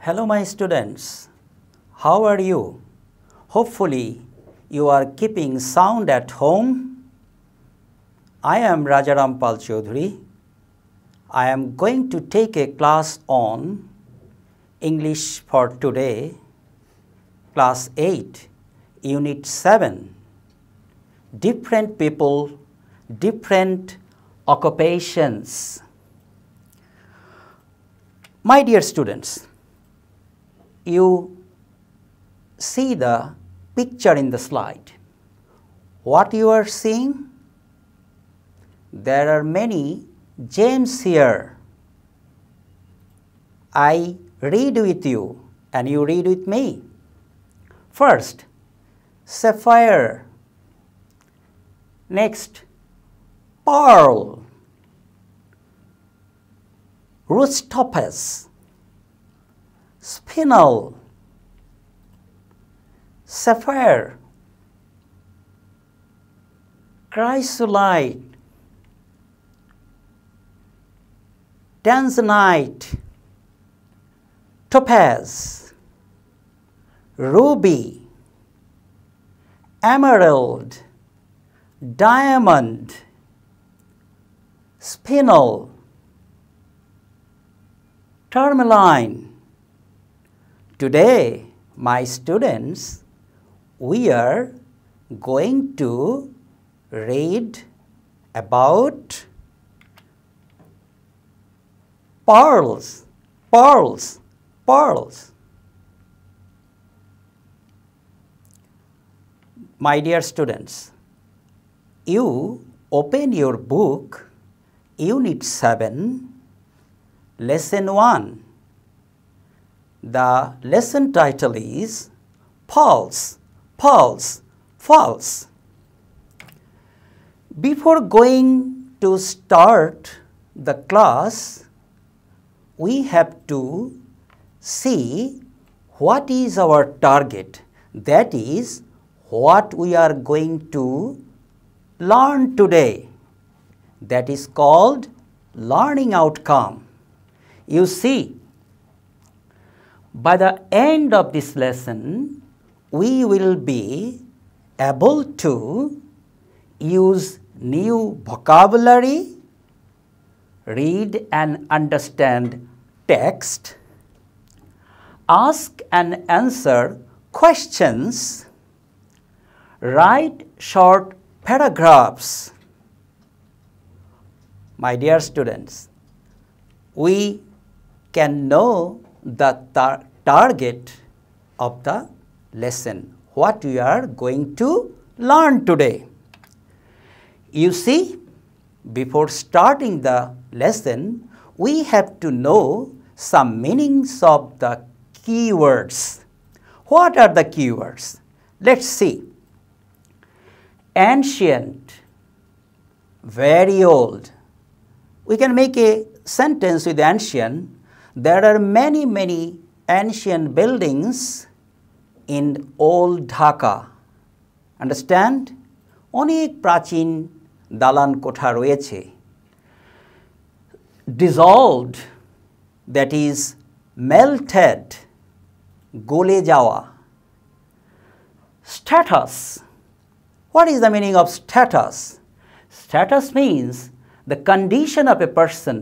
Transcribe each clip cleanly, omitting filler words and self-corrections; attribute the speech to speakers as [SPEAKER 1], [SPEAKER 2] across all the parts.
[SPEAKER 1] Hello my students, how are you? Hopefully you are keeping sound at home. I am Rajaram Pal Chaudhary. I am going to take a class on English for today, class 8, unit 7. Different people, different occupations. My dear students, you see the picture in the slide. What you are seeing? There are many gems here. I read with you and you read with me. First, sapphire. Next, pearl. Ruth topaz, spinel, sapphire, chrysolite, tanzanite, topaz, ruby, emerald, diamond, spinel, tourmaline. Today, my students, we are going to read about pearls, pearls, pearls. My dear students, you open your book, Unit 7, Lesson 1. The lesson title is Pearls, Pearls, Pearls. Before going to start the class, we have to see what is our target. That is what we are going to learn today. That is called learning outcome. You see, by the end of this lesson, we will be able to use new vocabulary, read and understand text, ask and answer questions, write short paragraphs. My dear students, we can know the target of the lesson, what we are going to learn today. You see, before starting the lesson, we have to know some meanings of the keywords. What are the keywords? Let's see. Ancient, very old. We can make a sentence with ancient. There are many ancient buildings in old Dhaka. Understand? অনেক প্রাচীন দালান কোঠা রয়েছে. Dissolved, that is melted, গলে যাওয়া. Status. What is the meaning of status? Status means the condition of a person.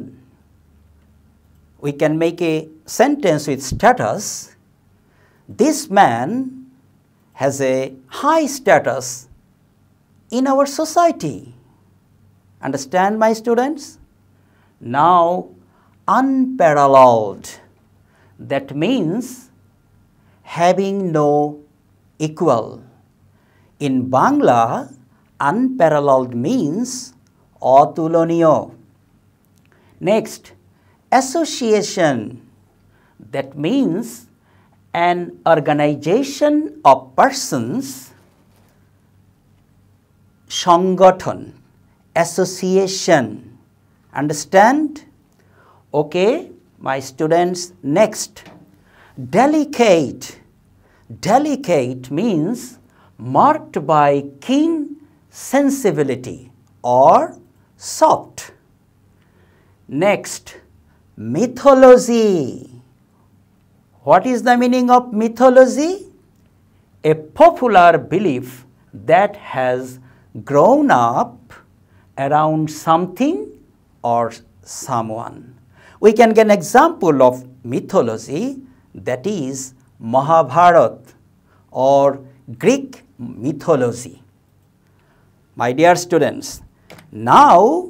[SPEAKER 1] We can make a sentence with status. This man has a high status in our society. Understand, my students? Now, unparalleled. That means having no equal. In Bangla, unparalleled means অতুলনীয়. Next, association. That means an organization of persons. সংগঠন, association. Understand? Okay, my students, next. Delicate. Delicate means marked by keen sensibility or soft. Next, mythology. What is the meaning of mythology? A popular belief that has grown up around something or someone. We can get an example of mythology, that is Mahabharata or Greek mythology. My dear students, now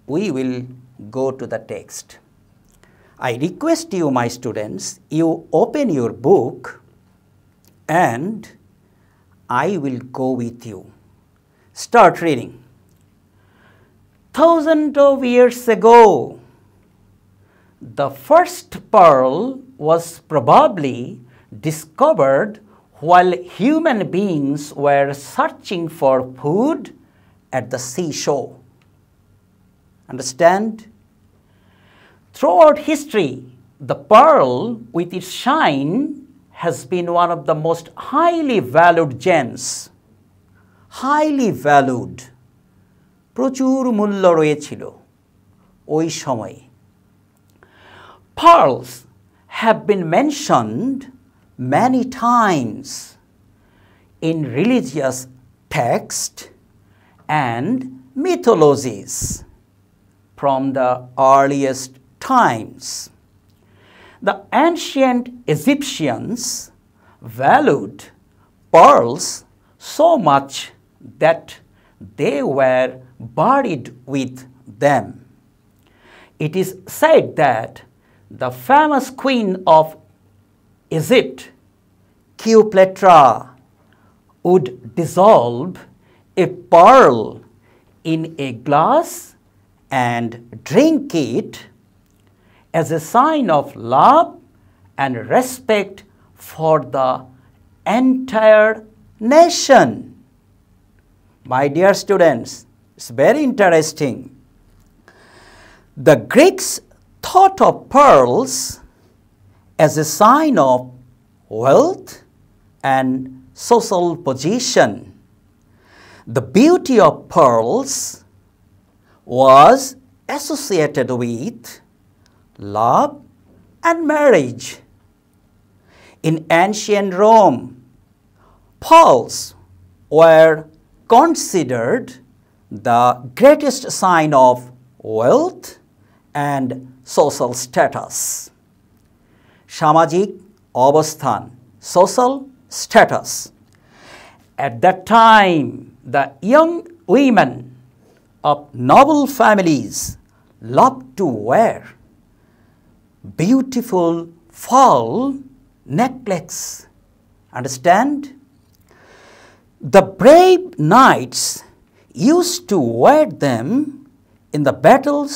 [SPEAKER 1] we will go to the text. I request you, my students, you open your book and I will go with you. Start reading. Thousands of years ago, the first pearl was probably discovered while human beings were searching for food at the seashore. Understand? Throughout history, the pearl with its shine has been one of the most highly valued gems. Highly valued. প্রচুর মূল্য রয়েছিল ওই সময়ে। Pearls have been mentioned many times in religious texts and mythologies from the earliest times. The ancient Egyptians valued pearls so much that they were buried with them. It is said that the famous queen of Egypt, Cleopatra, would dissolve a pearl in a glass and drink it as a sign of love and respect for the entire nation. My dear students, it's very interesting. The Greeks thought of pearls as a sign of wealth and social position. The beauty of pearls was associated with love and marriage. In ancient Rome, pearls were considered the greatest sign of wealth and social status. সামাজিক অবস্থান, social status. At that time, the young women of noble families loved to wear beautiful pearl necklaces. Understand? The brave knights used to wear them in the battles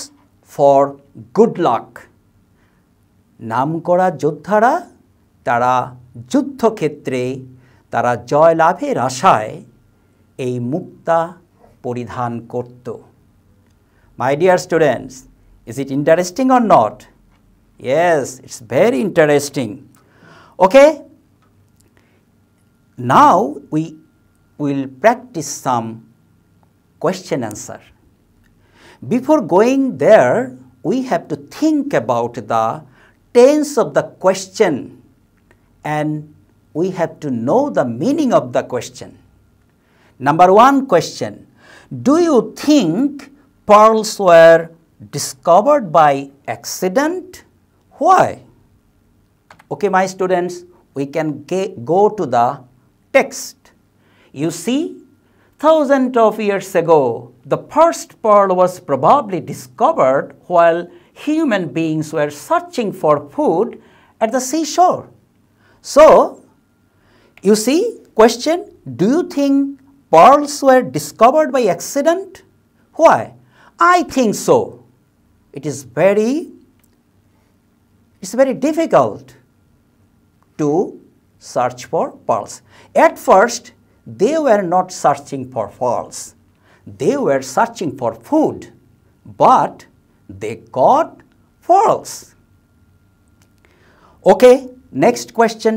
[SPEAKER 1] for good luck. নামকরা যোদ্ধারা তারা যুদ্ধক্ষেত্রে তারা জয়লাভের আশায় এই মুক্তা পরিধান করত। My dear students, is it interesting or not? Yes, it's very interesting. Okay, now we will practice some question answer. Before going there, we have to think about the tense of the question and we have to know the meaning of the question. Number one question, do you think pearls were discovered by accident? Why? Okay, my students, we can go to the text. You see, thousands of years ago, the first pearl was probably discovered while human beings were searching for food at the seashore. So, you see, question, do you think pearls were discovered by accident? Why? I think so. It's very difficult to search for pearls. At first, they were not searching for pearls. They were searching for food, but they got pearls. Okay, next question.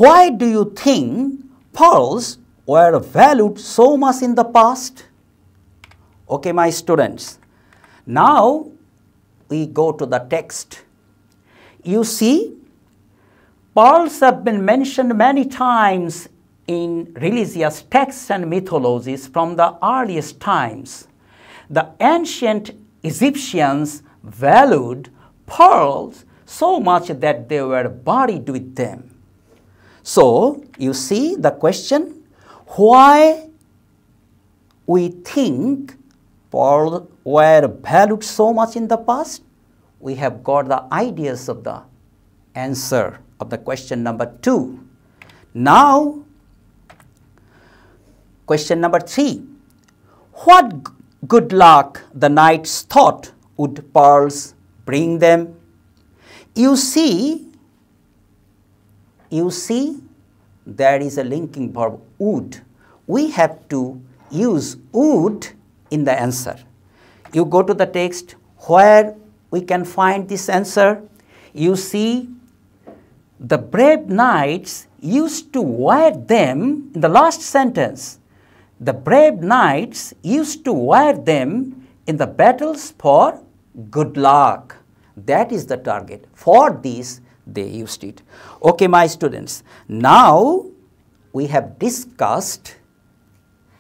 [SPEAKER 1] Why do you think pearls were valued so much in the past? Okay, my students, now we go to the text. You see, Pearls have been mentioned many times in religious texts and mythologies from the earliest times. The ancient Egyptians valued pearls so much that they were buried with them. So, you see the question, why we think pearls were valued so much in the past? We have got the ideas of the answer of the question number 2. Now, question number 3. What good luck the knights thought would pearls bring them? You see, there is a linking verb would. We have to use would in the answer. You go to the text where we can find this answer. You see, the brave knights used to wear them in the last sentence. The brave knights used to wear them in the battles for good luck. That is the target. For this, they used it. Okay, my students. Now, we have discussed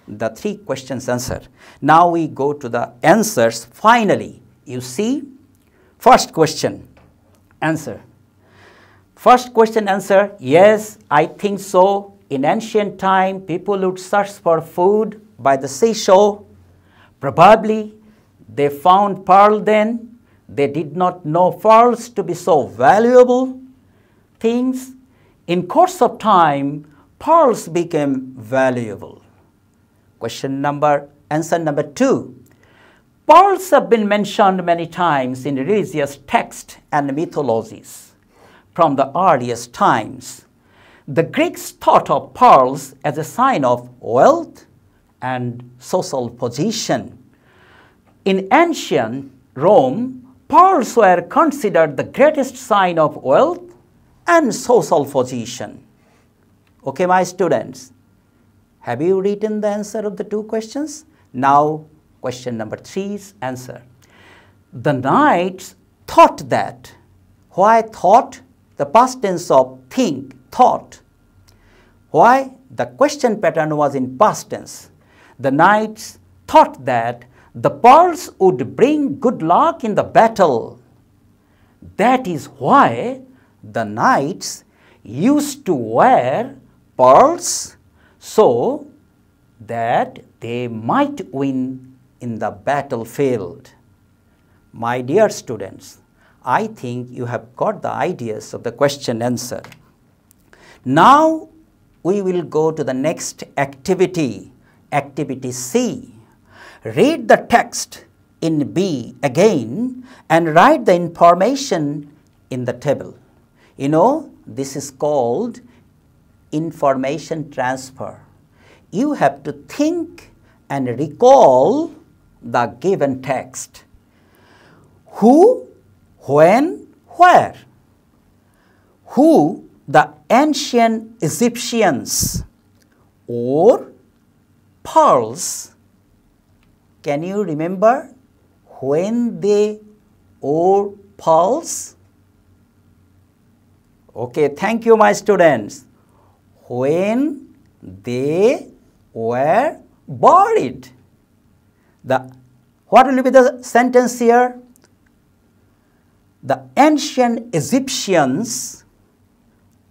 [SPEAKER 1] the 3 questions answer. Now, we go to the answers finally. You see, first question answer. First question answer, yes, I think so. In ancient time, people would search for food by the seashore. Probably they found pearl then. They did not know pearls to be so valuable things. In course of time, pearls became valuable. Answer number 2. Pearls have been mentioned many times in religious texts and mythologies from the earliest times. The Greeks thought of pearls as a sign of wealth and social position. In ancient Rome, pearls were considered the greatest sign of wealth and social position. Okay, my students, have you written the answer of the 2 questions? Now, question number 3's answer. The knights thought that. Why thought? The past tense of think, thought. Why? The question pattern was in past tense. The knights thought that the pearls would bring good luck in the battle. That is why the knights used to wear pearls so that they might win in the battlefield. My dear students, I think you have got the ideas of the question answer. Now we will go to the next activity, activity C. Read the text in B again and write the information in the table. You know, this is called information transfer. You have to think and recall the given text. Who, when, where? Who, the ancient Egyptians, or pearls. Can you remember when they wore pearls? Okay, thank you, my students. When they were buried. What will be the sentence here? The ancient Egyptians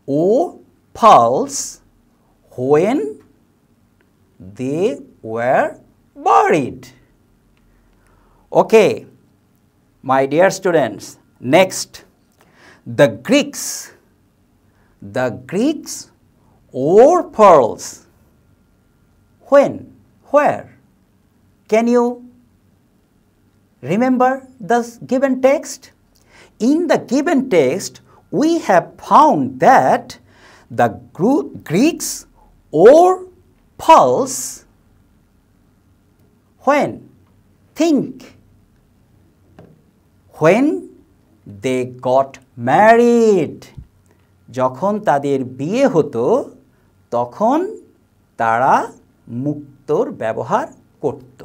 [SPEAKER 1] wore pearls when they were buried. Okay, my dear students, next, the Greeks wore pearls when, where? Can you remember the given text? In the given text, we have found that the Greeks wore pearls when? Think. When they got married. যখন তাদের বিয়ে হতো তখন তারা মুক্তোর ব্যবহার করত.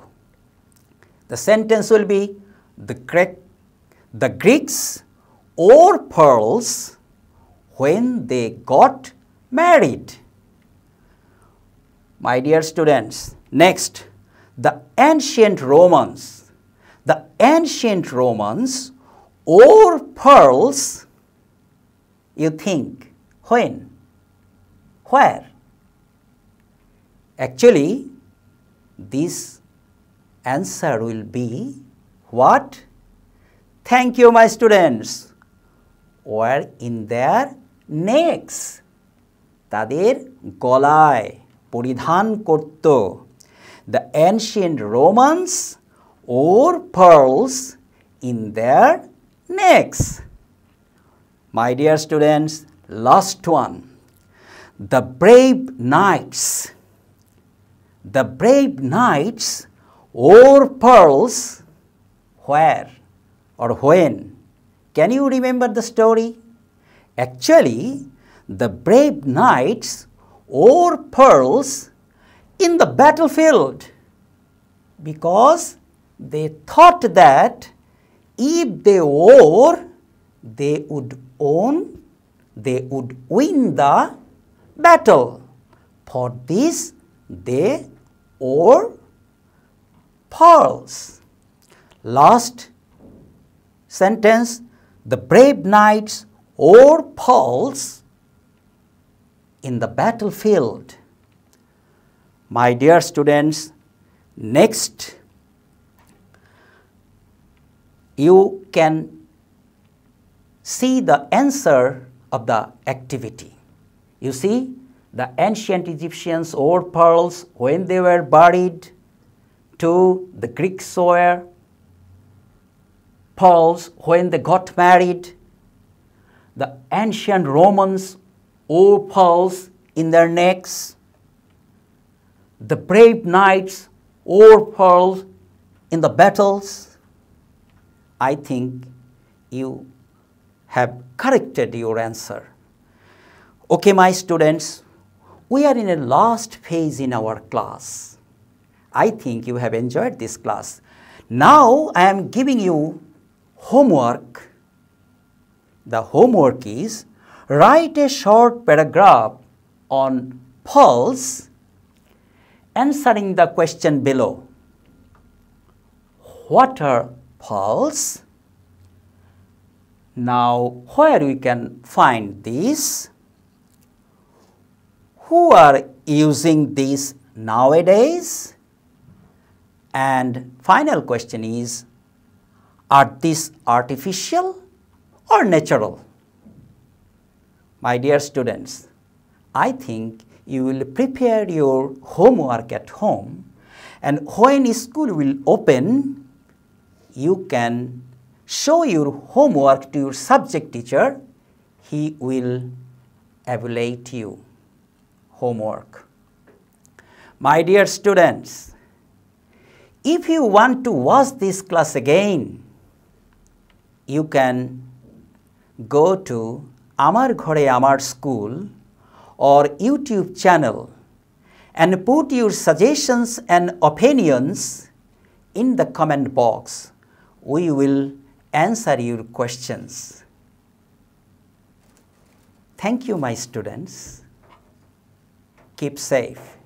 [SPEAKER 1] The sentence will be the Greeks wore pearls when they got married. My dear students, next, the ancient Romans. The ancient Romans wore pearls, you think, when? Where? Actually, this answer will be what? Thank you, my students. Were in their necks. তাদের গলায় পরিধান করত। The ancient Romans wore pearls in their necks. My dear students, last one. The brave knights. The brave knights wore pearls where or when? Can you remember the story? Actually, the brave knights wore pearls in the battlefield because they thought that if they wore, they would win the battle. For this, they wore pearls. Last sentence, the brave knights wore pearls in the battlefield. My dear students, next you can see the answer of the activity. You see, the ancient Egyptians wore pearls when they were buried. Two, the Greeks wore pearls when they got married. The ancient Romans wore pearls in their necks. The brave knights wore pearls in the battles. I think you have corrected your answer. Okay, my students, we are in a last phase in our class. I think you have enjoyed this class. Now I am giving you homework. The homework is write a short paragraph on pearls, answering the question below. What are pearls? Now, where we can find these? Who are using these nowadays? And final question is, are these artificial or natural? My dear students, I think you will prepare your homework at home, and when school will open, you can show your homework to your subject teacher. He will evaluate you. Homework. My dear students, if you want to watch this class again, you can go to Amar Ghore Amar School or YouTube channel and put your suggestions and opinions in the comment box. We will answer your questions. Thank you, my students. Keep safe.